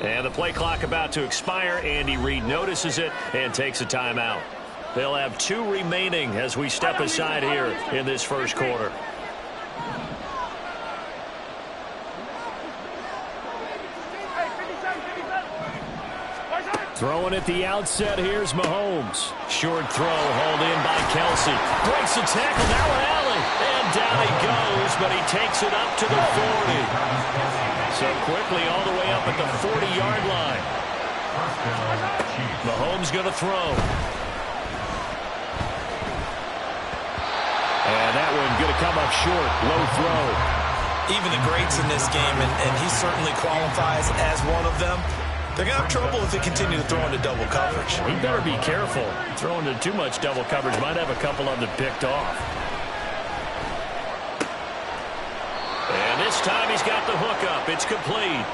And the play clock about to expire. Andy Reid notices it and takes a timeout. They'll have 2 remaining as we step aside here in this first quarter. Throwing at the outset, here's Mahomes. Short throw, hauled in by Kelsey. Breaks the tackle, now an alley. And down he goes, but he takes it up to the 40. So quickly all the way up at the 40-yard line. Mahomes going to throw. And that one going to come up short. Low throw. Even the greats in this game, and he certainly qualifies as one of them, they're going to have trouble if they continue to throw into double coverage. He better be careful. Throwing into too much double coverage might have a couple of them picked off. And this time he's got the hook up. It's complete.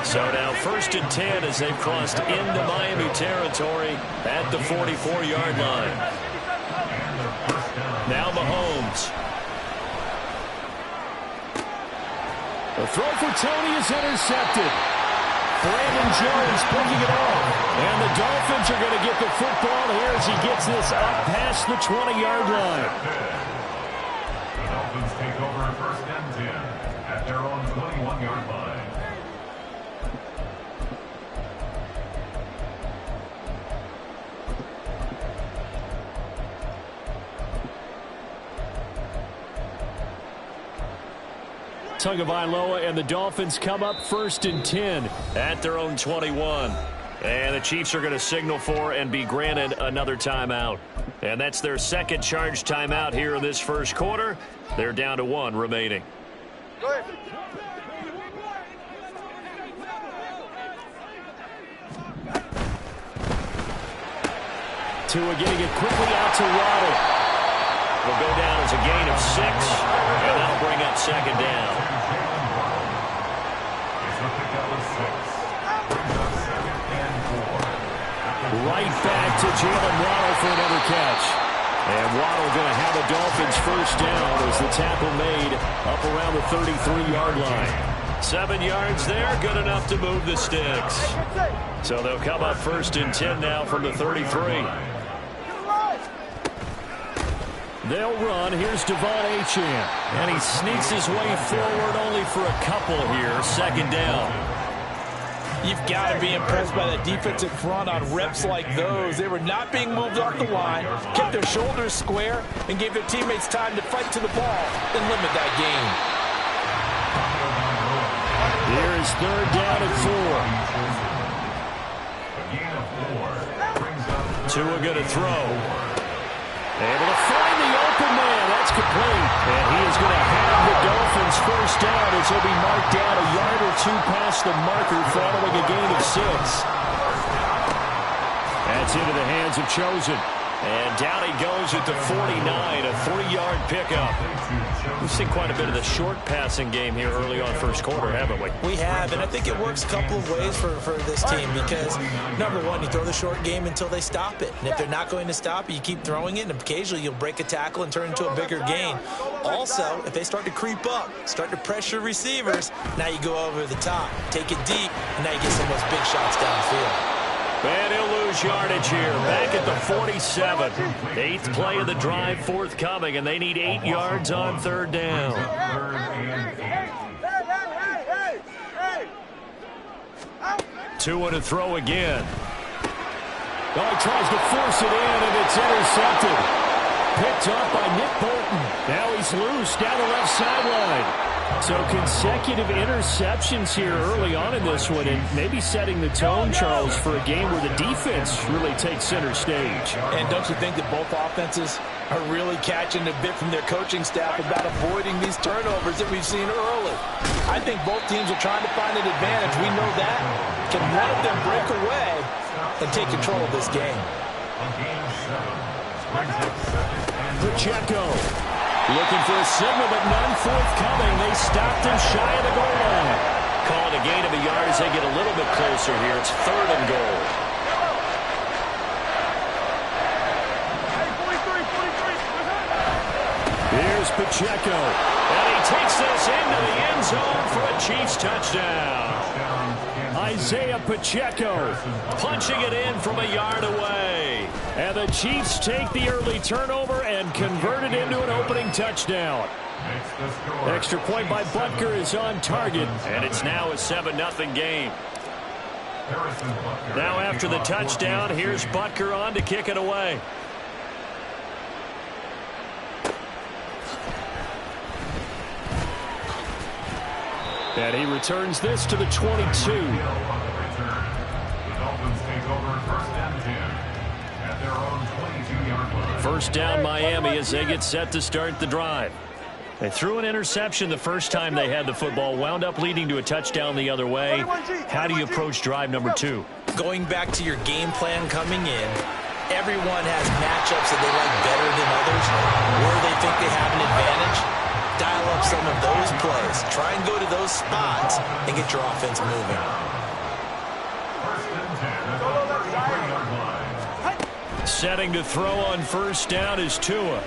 So now 1st and 10 as they've crossed into Miami territory at the 44-yard line. Now Mahomes. The throw for Tony is intercepted. Brandon Jones picking it off. And the Dolphins are going to get the football here as he gets this up past the 20-yard line. The Dolphins take over 1st and 10 at their own 21-yard line. Tagovailoa and the Dolphins come up 1st and 10 at their own 21. And the Chiefs are going to signal for and be granted another timeout. And that's their 2nd charge timeout here in this first quarter. They're down to 1 remaining. Go ahead. Tua getting it quickly out to Waddle. Will go down as a gain of 6, and that'll bring up 2nd down. Right back to Jalen Waddle for another catch. And Waddle going to have the Dolphins 1st down as the tackle made up around the 33-yard line. 7 yards there, good enough to move the sticks. So they'll come up 1st and 10 now from the 33. They'll run. Here's Devon Achane. And he sneaks his way forward only for a couple here. 2nd down. You've got to be impressed by that defensive front on reps like those. They were not being moved off the line, kept their shoulders square, and gave their teammates time to fight to the ball and limit that gain. Here's 3rd down and 4. Tua going to throw. Able to find the open man. That's complete. And he is going to have the Dolphins 1st down as he'll be marked down a yard or 2 past the marker following a gain of 6. That's into the hands of Chosen. And down he goes at the 49, a 3-yard pickup. We've seen quite a bit of the short passing game here early on 1st quarter, haven't we? We have, and I think it works a couple of ways for this team because, number one, you throw the short game until they stop it. And if they're not going to stop it, you keep throwing it, and occasionally you'll break a tackle and turn into a bigger gain. Also, if they start to creep up, start to pressure receivers, now you go over the top, take it deep, and now you get some of those big shots downfield. And he'll lose yardage here. Back at the 47. 8th play of the drive forthcoming, and they need 8 yards on 3rd down. Tua to throw again. Oh, he tries to force it in, and it's intercepted. Picked up by Nick Bolton. Now he's loose down the left sideline. So consecutive interceptions here early on in this one, and maybe setting the tone, Charles, for a game where the defense really takes center stage. And don't you think that both offenses are really catching a bit from their coaching staff about avoiding these turnovers that we've seen early? I think both teams are trying to find an advantage. We know that. Can one of them break away and take control of this game? Pacheco looking for a signal, but none forthcoming. They stopped him shy of the goal line. Calling a gain of a yard as they get a little bit closer here. It's 3rd and goal. Here's Pacheco. And he takes this into the end zone for a Chiefs touchdown. Isaiah Pacheco punching it in from a yard away. And the Chiefs take the early turnover and convert it into an opening touchdown. Extra point by Butker is on target, and it's now a 7-0 game. Now after the touchdown, here's Butker on to kick it away. And he returns this to the 22. First down Miami as they get set to start the drive. They threw an interception the first time they had the football, wound up leading to a touchdown the other way. How do you approach drive number 2? Going back to your game plan coming in, everyone has matchups that they like better than others, where they think they have an advantage. Dial up some of those plays. Try and go to those spots and get your offense moving. Setting to throw on first down is Tua.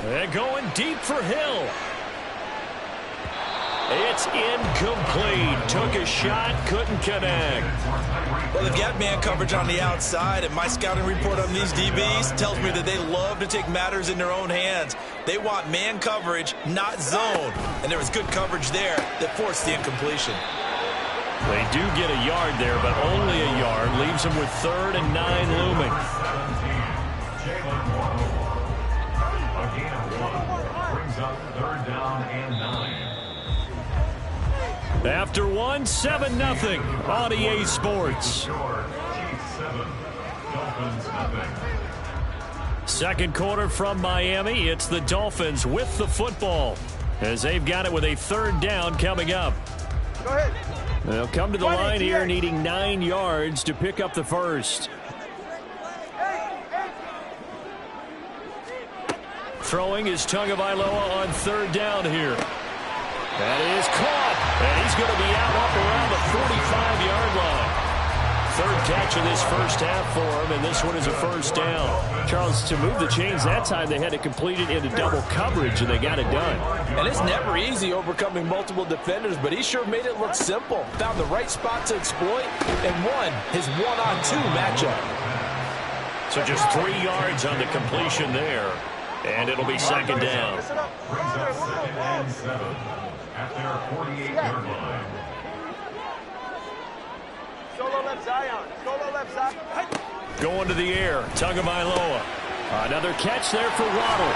They're going deep for Hill. It's incomplete. Took a shot, couldn't connect. Well, they've got man coverage on the outside, and my scouting report on these DBs tells me that they love to take matters in their own hands. They want man coverage, not zone. And there was good coverage there that forced the incompletion. They do get a yard there, but only a yard. Leaves them with 3rd and 9 looming. After 1, 7-0 on EA Sports. Second quarter from Miami. It's the Dolphins with the football as they've got it with a 3rd down coming up. Go ahead. They'll come to the line here needing 9 yards to pick up the first. Throwing is Tagovailoa on 3rd down here. That is caught, and he's going to be out up around the 45-yard line. 3rd catch of this first half for him, and this one is a first down. Charles, to move the chains that time, they had to complete it into double coverage, and they got it done. And it's never easy overcoming multiple defenders, but he sure made it look simple. Found the right spot to exploit and won his 1-on-2 matchup. So just 3 yards on the completion there, and it'll be 2nd down. Brings up 2nd and 7 at their 48-yard line. Solo left Zion. Solo left Zion. Going to the air, Tagovailoa. Another catch there for Waddle.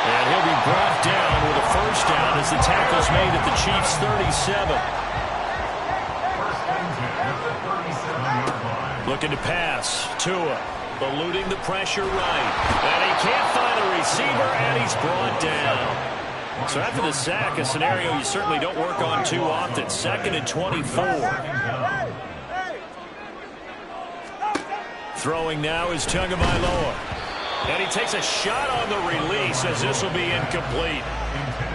And he'll be brought down with a first down as the tackle's made at the Chiefs' 37. Looking to pass. Tua eluding the pressure right. And he can't find a receiver, and he's brought down. So after the sack, a scenario you certainly don't work on too often. 2nd and 24. Throwing now is Tagovailoa. And he takes a shot on the release as this will be incomplete.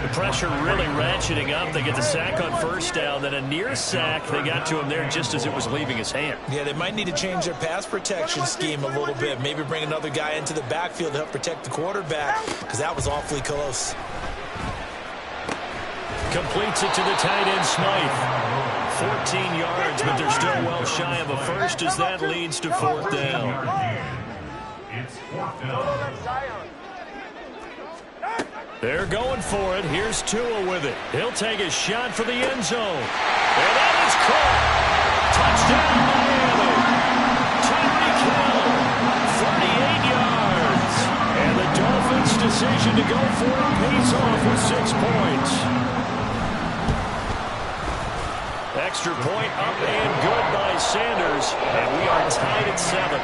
The pressure really ratcheting up. They get the sack on first down. Then a near sack. They got to him there just as it was leaving his hand. Yeah, they might need to change their pass protection scheme a little bit. Maybe bring another guy into the backfield to help protect the quarterback, because that was awfully close. Completes it to the tight end, Smythe. 14 yards, but they're still well shy of a first as that leads to 4th down. It's 4th down. They're going for it. Here's Tua with it. He'll take a shot for the end zone. And that is caught. Touchdown, Miami. Tyreek Hill, 38 yards. And the Dolphins' decision to go for it pays off with 6 points. Extra point up and good by Sanders. And we are tied at 7.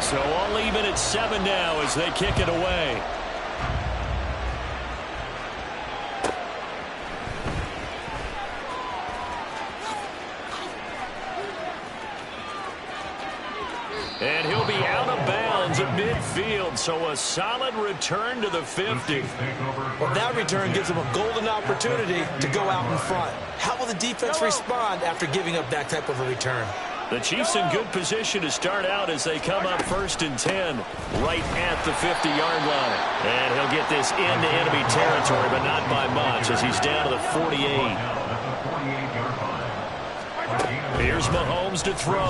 So all even at 7 now as they kick it away. And he'll be out of bounds at midfield, so a solid return to the 50. Well, that return gives them a golden opportunity to go out in front. How will the defense respond after giving up that type of a return? The Chiefs in good position to start out as they come up 1st and 10 right at the 50-yard line. And he'll get this into enemy territory, but not by much as he's down to the 48. Here's Mahomes to throw.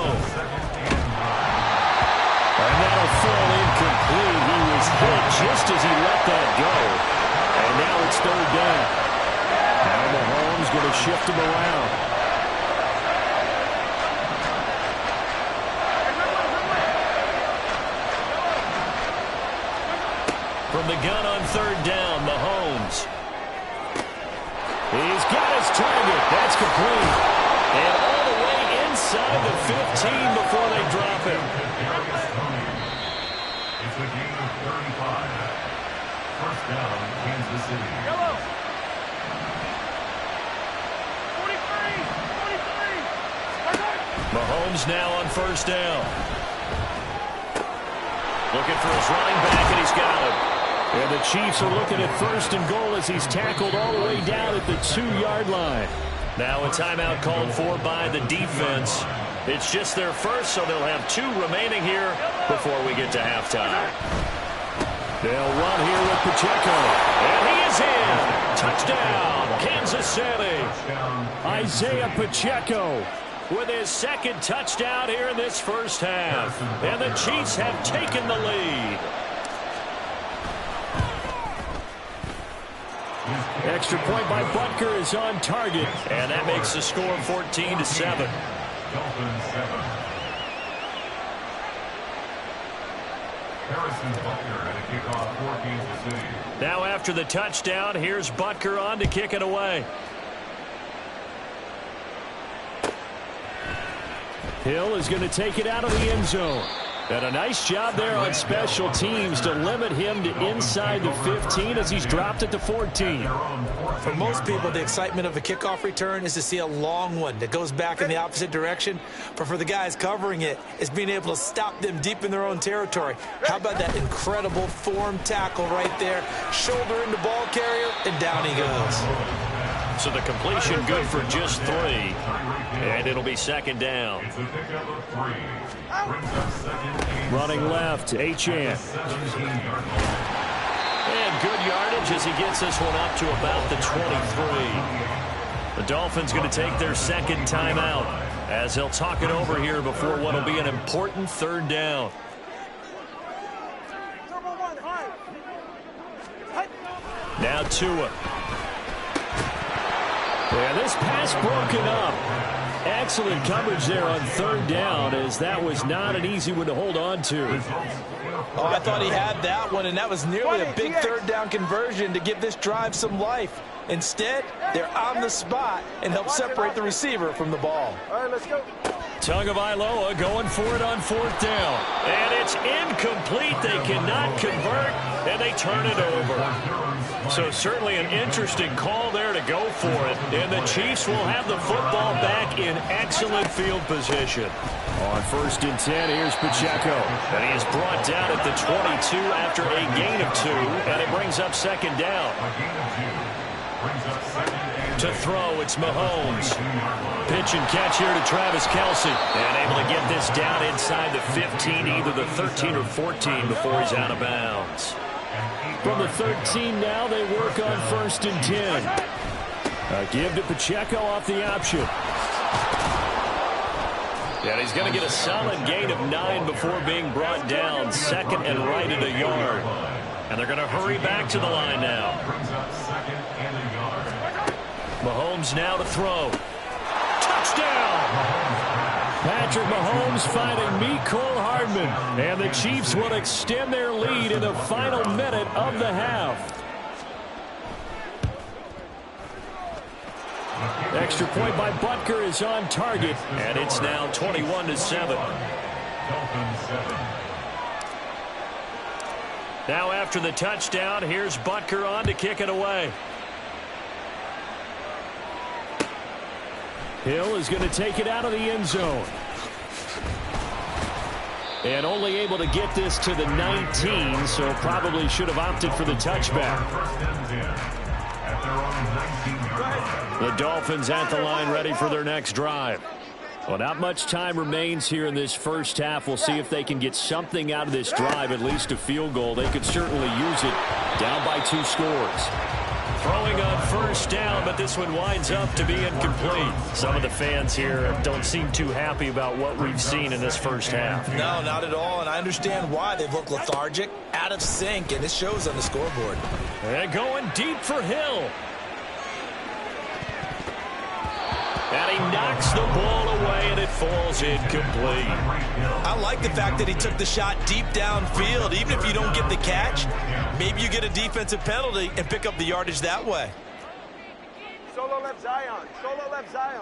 And that'll fall incomplete. He was hit just as he let that go. And now it's 3rd down. Now Mahomes going to shift him around. From the gun on 3rd down, Mahomes. He's got his target. That's complete. And all the way inside the 15 before they drop him. It's a gain of 35. 1st down, Kansas City. Yellow. 43. Mahomes now on 1st down. Looking for his running back, and he's got him. And the Chiefs are looking at 1st and goal as he's tackled all the way down at the 2-yard line. Now a timeout called for by the defense. It's just their first, so they'll have 2 remaining here before we get to halftime. They'll run here with Pacheco. And he is in. Touchdown, Kansas City. Isaiah Pacheco with his 2nd touchdown here in this 1st half. And the Chiefs have taken the lead. Extra point by Butker is on target. And that makes the score 14-7. Dolphins 7. Harrison Butker at a kickoff for Kansas City. Now after the touchdown, here's Butker on to kick it away. Hill is going to take it out of the end zone. And a nice job there on special teams to limit him to inside the 15 as he's dropped at the 14. For most people, the excitement of a kickoff return is to see a long one that goes back in the opposite direction. But for the guys covering it, it's being able to stop them deep in their own territory. How about that incredible form tackle right there? Shoulder into ball carrier, and down he goes. So the completion good for just 3. And it'll be 2nd down. It's a pickup of 3. Brings up 2nd and Running left, Achane. 17-yard line. And good yardage as he gets this one up to about the 23. The Dolphins going to take their 2nd timeout as they'll talk it over here before what will be an important 3rd down. Now Tua. Yeah, this pass broken up. Excellent coverage there on 3rd down as that was not an easy one to hold on to. Oh, I thought he had that one, and that was nearly a big 3rd down conversion to give this drive some life. Instead, they're on the spot and help separate the receiver from the ball. All right, let's go. Tagovailoa going for it on 4th down. And it's incomplete. They cannot convert, and they turn it over. So certainly an interesting call there to go for it. And the Chiefs will have the football back in excellent field position. On 1st and 10, here's Pacheco. And he is brought down at the 22 after a gain of 2. And it brings up 2nd down. To throw, it's Mahomes. Pitch and catch here to Travis Kelce. And able to get this down inside the 15, either the 13 or 14 before he's out of bounds. From the 13 now, they work on 1st and 10. A give to Pacheco off the option. And he's going to get a solid gain of 9 before being brought down. 2nd and right at a yard. And they're going to hurry back to the line now. Mahomes now to throw. Touchdown! Patrick Mahomes finding Mecole Hardman. And the Chiefs will extend their lead in the final minute of the half. Extra point by Butker is on target. And it's now 21-7. Now after the touchdown, here's Butker on to kick it away. Hill is going to take it out of the end zone. And only able to get this to the 19, so probably should have opted for the touchback. The Dolphins at the line ready for their next drive. Well, not much time remains here in this first half. We'll see if they can get something out of this drive, at least a field goal. They could certainly use it. Down by 2 scores. Throwing on first down, but this one winds up to be incomplete. Some of the fans here don't seem too happy about what we've seen in this first half. No, not at all, and I understand why. They've looked lethargic, out of sync, and it shows on the scoreboard. And going deep for Hill. And he knocks the ball away, and it falls incomplete. I like the fact that he took the shot deep downfield. Even if you don't get the catch, maybe you get a defensive penalty and pick up the yardage that way. Solo left Zion. Solo left Zion.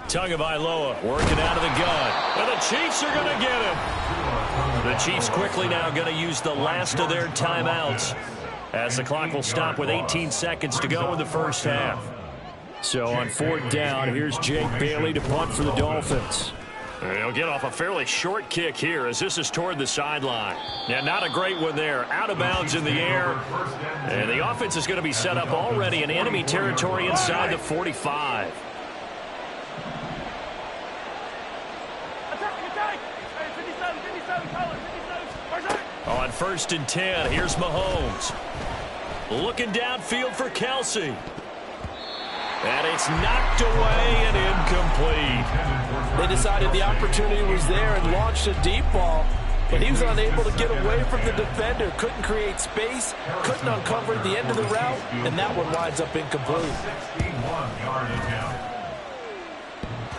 Tagovailoa working out of the gun. And the Chiefs are going to get him. The Chiefs quickly now going to use the last of their timeouts, as the clock will stop with 18 seconds to go in the first half. So on 4th down, here's Jake Bailey to punt for the Dolphins. He'll get off a fairly short kick here, as this is toward the sideline. Yeah, not a great one there. Out of bounds in the air. And the offense is going to be set up already in enemy territory inside the 45. On 1st and 10, here's Mahomes. Looking downfield for Kelsey. And it's knocked away and incomplete. They decided the opportunity was there and launched a deep ball, but he was unable to get away from the defender. Couldn't create space, couldn't uncover the end of the route, and that one winds up incomplete.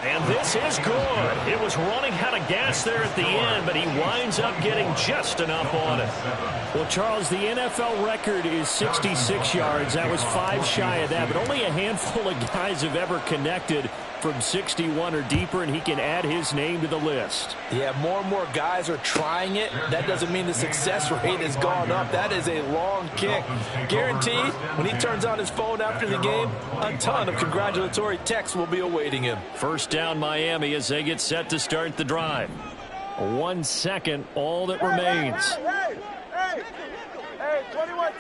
And this is good. It was running out of gas there at the end, but he winds up getting just enough on it. Well, Charles, the NFL record is 66 yards. That was 5 shy of that, but only a handful of guys have ever connected from 61 or deeper, and he can add his name to the list. Yeah, more and more guys are trying it. That doesn't mean the success rate has gone up. That is a long kick. Guaranteed, when he turns on his phone after the game, a ton of congratulatory texts will be awaiting him. First down, Miami, as they get set to start the drive. 1 second, all that remains. Hey, 21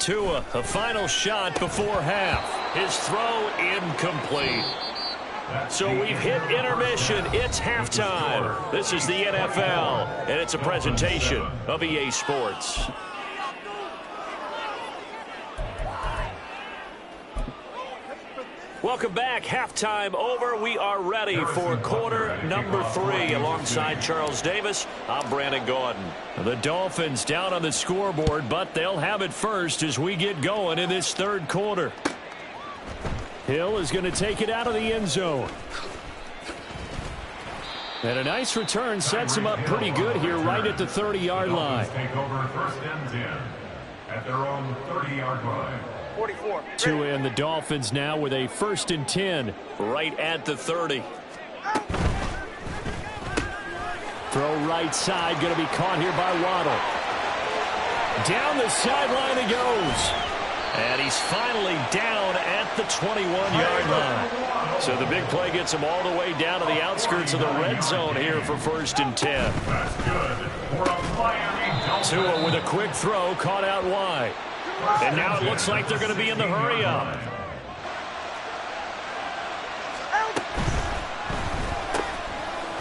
Tua, a final shot before half. His throw incomplete. So we've hit intermission. It's halftime. This is the NFL, and it's a presentation of EA Sports. Welcome back. Halftime over. We are ready for quarter number 3. Alongside Charles Davis, I'm Brandon Gordon. The Dolphins down on the scoreboard, but they'll have it first as we get going in this 3rd quarter. Hill is going to take it out of the end zone. And a nice return sets him up pretty good here right at the 30-yard line. Take over 1st and 10 at their own 30-yard line. 44. Tua and the Dolphins now with a 1st and 10 right at the 30. Throw right side, going to be caught here by Waddle. Down the sideline he goes. And he's finally down at the 21-yard line. So the big play gets him all the way down to the outskirts of the red zone here for 1st and 10. That's good for a Miami. Tua with a quick throw, caught out wide. And now it looks like they're going to be in the hurry-up.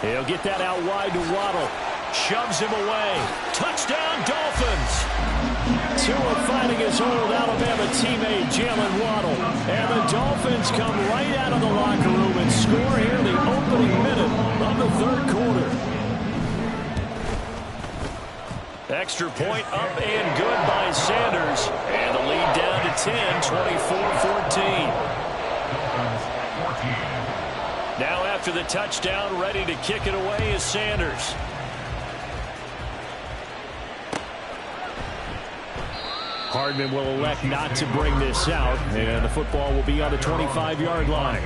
He'll get that out wide to Waddle. Shoves him away. Touchdown, Dolphins. Tua finding his old Alabama teammate, Jalen Waddle. And the Dolphins come right out of the locker room and score here in the opening minute of the 3rd quarter. Extra point up and good by Sanders. And the lead down to 10, 24-14. Now after the touchdown, ready to kick it away is Sanders. Hardman will elect not to bring this out, and the football will be on the 25-yard line.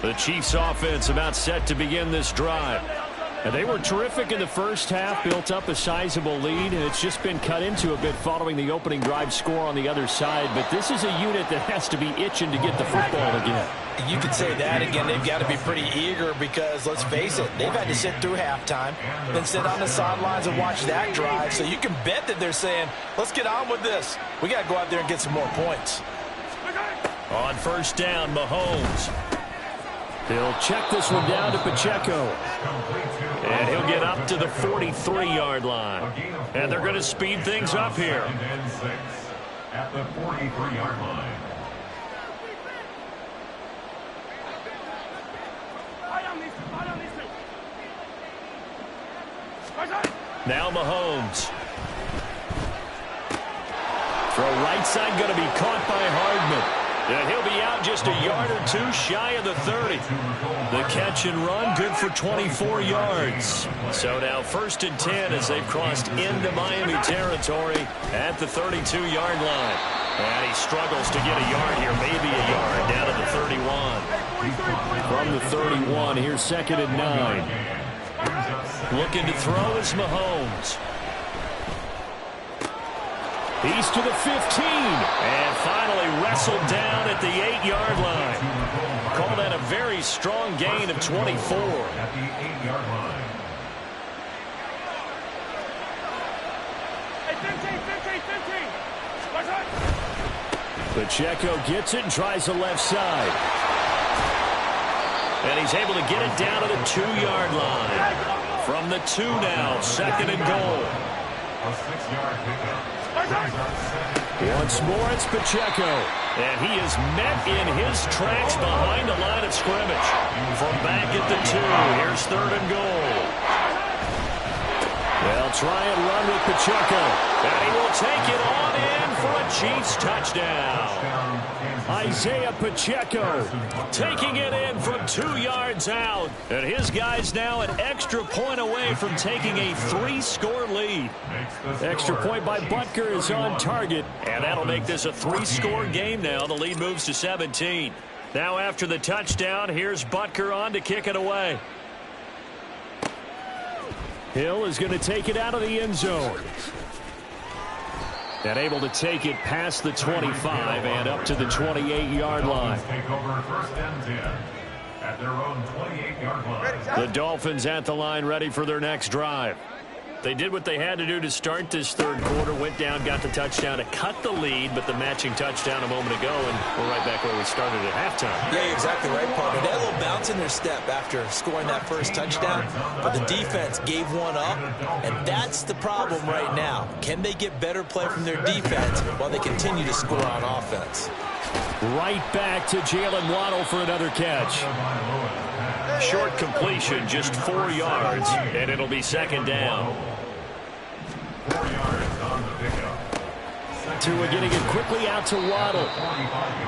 The Chiefs offense about set to begin this drive. And they were terrific in the first half, built up a sizable lead, and it's just been cut into a bit following the opening drive score on the other side. But this is a unit that has to be itching to get the football again. You could say that again. They've got to be pretty eager because, let's face it, they've had to sit through halftime, then sit on the sidelines and watch that drive. So you can bet that they're saying, let's get on with this. We got to go out there and get some more points. On first down, Mahomes. He'll check this one down to Pacheco. And he'll get up to the 43-yard line. And they're going to speed things up here. At the 43-yard line. Now Mahomes. Throw right side going to be caught by Hardman. And he'll be out just a yard or two shy of the 30. The catch and run good for 24 yards. So now 1st and 10 as they've crossed into Miami territory at the 32-yard line. And he struggles to get a yard here, maybe a yard, down to the 31. From the 31, here's 2nd and 9. Looking to throw is Mahomes. He's to the 15. And finally wrestled down at the 8-yard line. Call that a very strong gain of 24. At the 8-yard line. Pacheco gets it and tries the left side. And he's able to get it down to the 2-yard line. From the 2 now, 2nd and goal. A 6-yard pickup. Once more, it's Pacheco. And he is met in his tracks behind the line of scrimmage. From back at the 2, here's 3rd and goal. They'll try and run with Pacheco. And he will take it on in for a Chiefs touchdown. Isaiah Pacheco taking it in from 2 yards out. And his guy's now an extra point away from taking a 3-score lead. Extra point by Butker is on target. And that'll make this a 3-score game now. The lead moves to 17. Now after the touchdown, here's Butker on to kick it away. Hill is going to take it out of the end zone. And able to take it past the 25 and up to the 28-yard line. Take over 1st and 10 at their own 28-yard line. The Dolphins at the line ready for their next drive. They did what they had to do to start this 3rd quarter, went down, got the touchdown to cut the lead, but the matching touchdown a moment ago, and we're right back where we started at halftime. Yeah, you're exactly right, partner. They had a little bounce in their step after scoring that first touchdown, but the defense gave one up, and that's the problem right now. Can they get better play from their defense while they continue to score on offense? Right back to Jalen Waddle for another catch. Short completion, just 4 yards, and it'll be 2nd down. 4 yards on the pickup. Tua getting it quickly out to Waddle.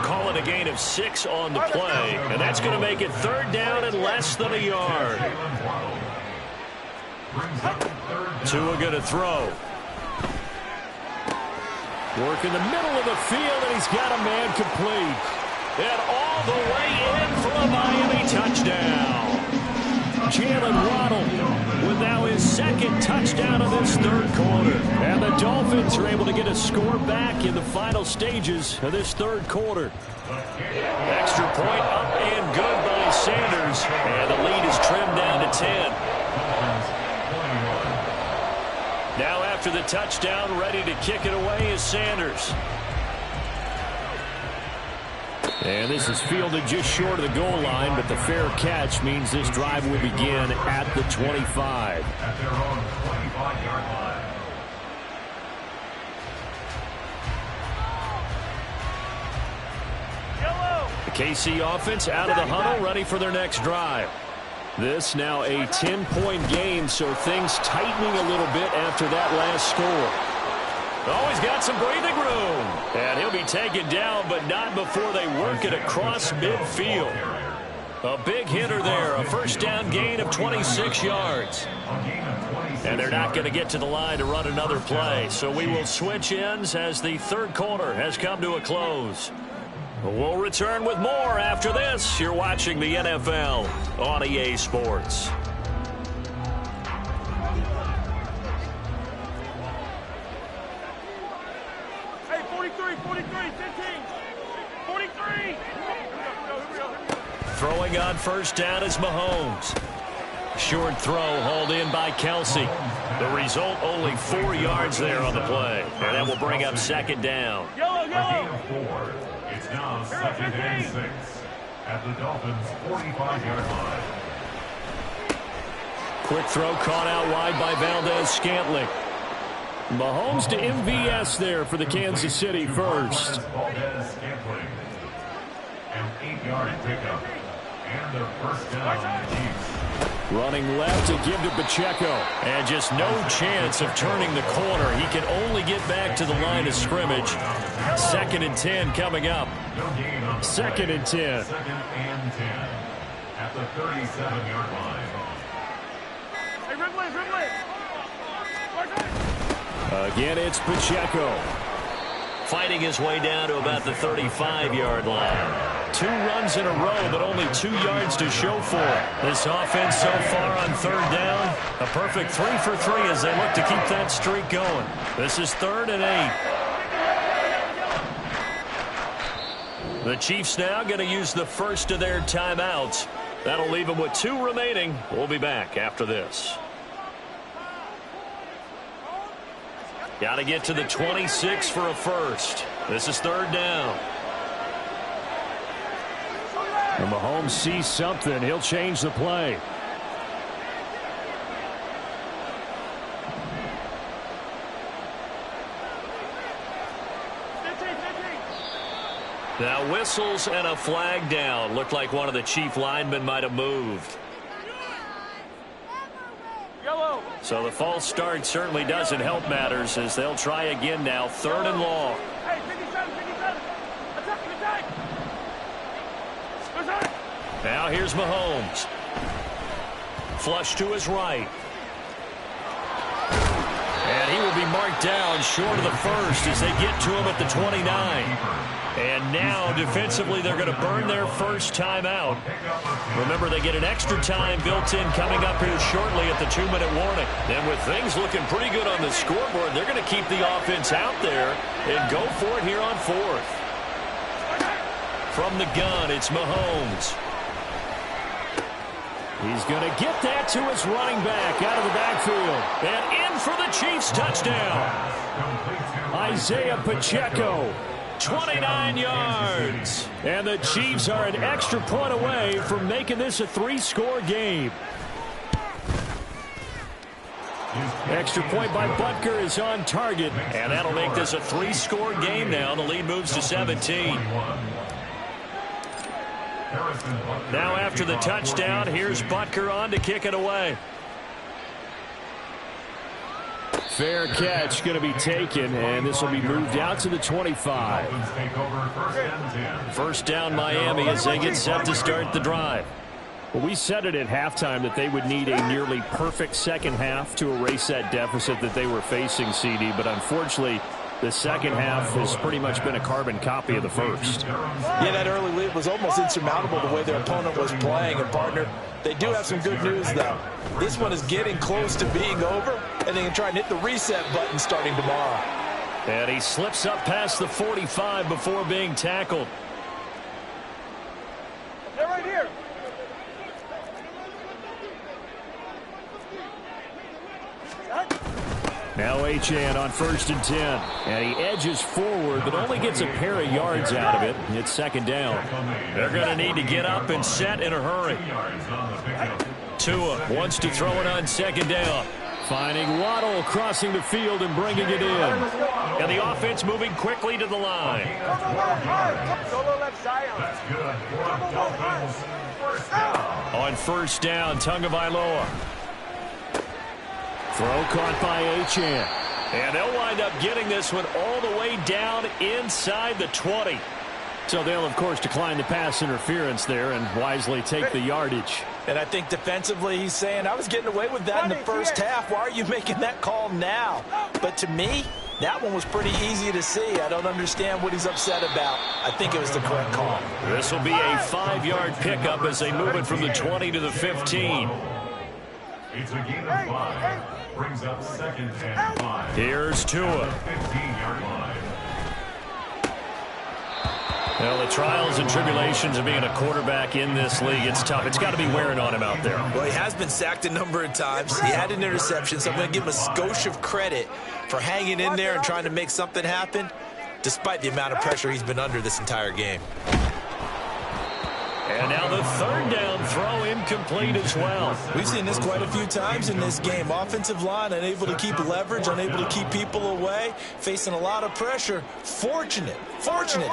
Call it a gain of 6 on the play, and that's going to make it 3rd down and less than a yard. Tua going to throw. Work in the middle of the field, and he's got a man complete. And all the way in for a Miami touchdown. Jalen Waddle with now his 2nd touchdown of this 3rd quarter. And the Dolphins are able to get a score back in the final stages of this 3rd quarter. Extra point up and good by Sanders. And the lead is trimmed down to 10. Now after the touchdown, ready to kick it away is Sanders. And this is fielded just short of the goal line, but the fair catch means this drive will begin at the 25. At their own 25-yard line. The KC offense out of the huddle, ready for their next drive. This now a 10-point game, so things tightening a little bit after that last score. Oh, he's got some breathing room. And he'll be taken down, but not before they work it across midfield. A big hitter there, a 1st down gain of 26 yards. And they're not going to get to the line to run another play, so we will switch ends as the 3rd quarter has come to a close. We'll return with more after this. You're watching the NFL on EA Sports. Hey, 43, 43, 15, 43. Throwing on 1st down is Mahomes. Short throw hauled in by Kelsey. The result, only 4 yards there on the play. And that will bring up 2nd down. Yellow, yellow. It's now 2nd and 6 at the Dolphins' 45-yard line. Quick throw caught out wide by Valdez-Scantling. Mahomes to MVS there for the Kansas City first. Valdez-Scantling. An 8-yard pickup. And a first down on the Chiefs. Running left to give to Pacheco. And just no chance of turning the corner. He can only get back to the line of scrimmage. 2nd and 10 coming up. 2nd and 10. 2nd and 10 at the 37-yard line. Hey, Ridley. Again, it's Pacheco. Fighting his way down to about the 35-yard line. 2 runs in a row, but only 2 yards to show for it. This offense so far on 3rd down, a perfect 3 for 3 as they look to keep that streak going. This is 3rd and 8. The Chiefs now going to use the first of their timeouts. That'll leave them with 2 remaining. We'll be back after this. Got to get to the 26 for a first. This is 3rd down. And Mahomes sees something. He'll change the play. Now whistles and a flag down. Looked like one of the Chief linemen might have moved. Yellow. So the false start certainly doesn't help matters as they'll try again now. 3rd and long. Hey, 57. Attack. Now here's Mahomes. Flush to his right. And he will be marked down short of the first as they get to him at the 29. And now defensively they're going to burn their first timeout. Remember, they get an extra time built in coming up here shortly at the 2-minute warning. And with things looking pretty good on the scoreboard, they're going to keep the offense out there and go for it here on 4th. From the gun, it's Mahomes. He's going to get that to his running back out of the backfield. And in for the Chiefs touchdown. Isaiah Pacheco, 29 yards. And the Chiefs are an extra point away from making this a 3-score game. Extra point by Butker is on target. And that'll make this a 3-score game now. The lead moves to 17. Now after the touchdown, here's Butker on to kick it away. Fair catch going to be taken, and this will be moved out to the 25. First down Miami as they get set to start the drive. Well, we said it at halftime that they would need a nearly perfect second half to erase that deficit that they were facing, CD, but unfortunately the second half has pretty much been a carbon copy of the first. Yeah, that early lead was almost insurmountable the way their opponent was playing. And, partner, they do have some good news, though. This one is getting close to being over, and they can try and hit the reset button starting tomorrow. And he slips up past the 45 before being tackled. They're right here. Now Achane on 1st and 10. And he edges forward, but only gets a pair of yards out of it. It's 2nd down. They're going to need to get up and set in a hurry. Tua wants to throw it on 2nd down. Finding Waddle crossing the field and bringing it in. And the offense moving quickly to the line. Solo left Zion. On 1st down, Tagovailoa. Throw caught by Achane. And they'll wind up getting this one all the way down inside the 20. So they'll, of course, decline the pass interference there and wisely take the yardage. And I think defensively he's saying, I was getting away with that in the first half. Why are you making that call now? But to me, that one was pretty easy to see. I don't understand what he's upset about. I think it was the correct call. This will be a 5-yard pickup as they move it from the 20 to the 15. It's a gain of 5. Brings up 2nd and 5. Here's Tua. 15-yard line. Well, the trials and tribulations of being a quarterback in this league, it's tough. It's got to be wearing on him out there. Well, he has been sacked a number of times. He had an interception, so I'm going to give him a skosh of credit for hanging in there and trying to make something happen. despite the amount of pressure he's been under this entire game. And now the third down throw incomplete as well. We've seen this quite a few times in this game. Offensive line unable to keep leverage, unable to keep people away, facing a lot of pressure. Fortunate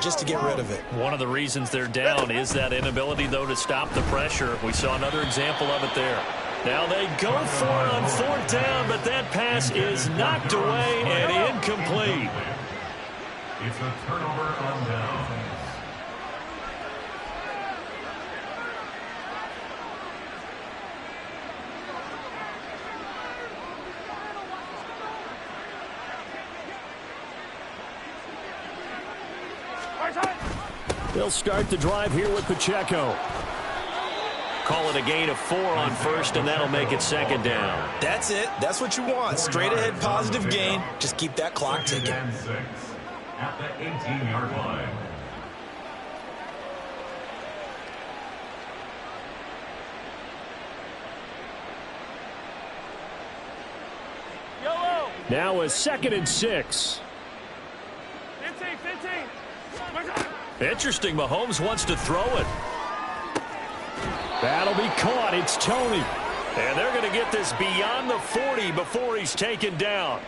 just to get rid of it. One of the reasons they're down is that inability, though, to stop the pressure. We saw another example of it there. Now they go for it on fourth down, but that pass is knocked away and incomplete. It's a turnover on downs. They'll start the drive here with Pacheco. Call it a gain of 4 on first, and that'll make it second down. That's it. That's what you want. Straight ahead positive gain. Just keep that clock ticking. And 6 at the 18-yard line. Now a 2nd and 6. 15. Interesting. Mahomes wants to throw it. That'll be caught. It's Tony. And they're going to get this beyond the 40 before he's taken down.